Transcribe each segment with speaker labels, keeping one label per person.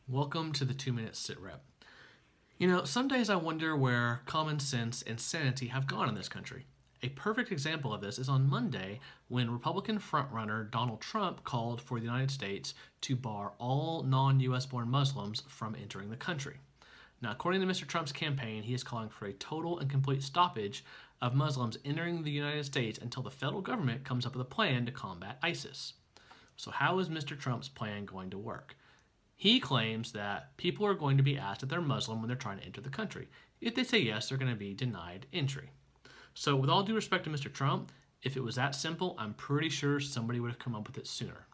Speaker 1: Welcome to the 2 Minute Sit Rep. Some days I wonder where common sense and sanity have gone in this country. A perfect example of this is on Monday when Republican frontrunner Donald Trump called for the United States to bar all non US born Muslims from entering the country. Now, according to Mr. Trump's campaign, he is calling for a total and complete stoppage of Muslims entering the United States until the federal government comes up with a plan to combat ISIS. So, how is Mr. Trump's plan going to work? He claims that people are going to be asked if they're Muslim when they're trying to enter the country. If they say yes, they're going to be denied entry. So, with all due respect to Mr. Trump, if it was that simple, I'm pretty sure somebody would have come up with it sooner.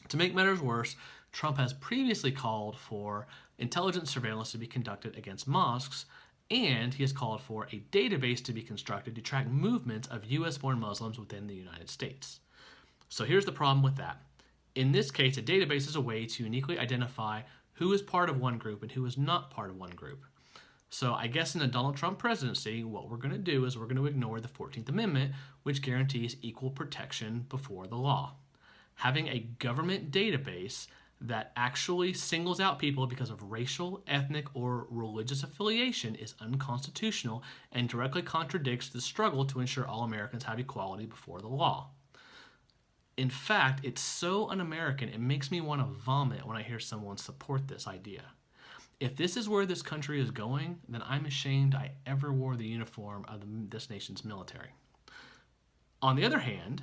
Speaker 1: To make matters worse, Trump has previously called for intelligence surveillance to be conducted against mosques, and he has called for a database to be constructed to track movements of US born Muslims within the United States. So, here's the problem with that. In this case, a database is a way to uniquely identify who is part of one group and who is not part of one group. So I guess in the Donald Trump presidency, what we're going to do is we're going to ignore the 14th Amendment, which guarantees equal protection before the law. Having a government database that actually singles out people because of racial, ethnic, or religious affiliation is unconstitutional and directly contradicts the struggle to ensure all Americans have equality before the law. In fact, it's so un-American, it makes me want to vomit when I hear someone support this idea. If this is where this country is going, then I'm ashamed I ever wore the uniform of this nation's military. On the other hand,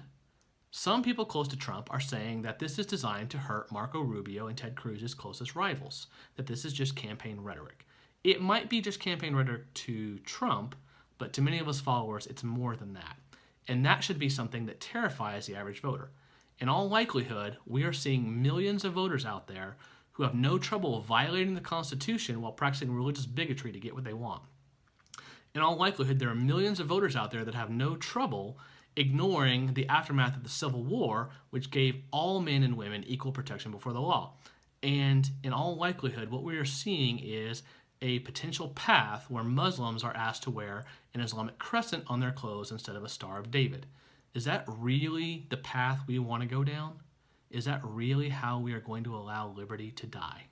Speaker 1: some people close to Trump are saying that this is designed to hurt Marco Rubio and Ted Cruz's closest rivals, that this is just campaign rhetoric. It might be just campaign rhetoric to Trump, but to many of us followers, it's more than that. And that should be something that terrifies the average voter. In all likelihood, we are seeing millions of voters out there who have no trouble violating the Constitution while practicing religious bigotry to get what they want. In all likelihood, there are millions of voters out there that have no trouble ignoring the aftermath of the Civil War, which gave all men and women equal protection before the law. And in all likelihood, what we are seeing is a potential path where Muslims are asked to wear an Islamic crescent on their clothes instead of a Star of David. Is that really the path we want to go down? Is that really how we are going to allow liberty to die?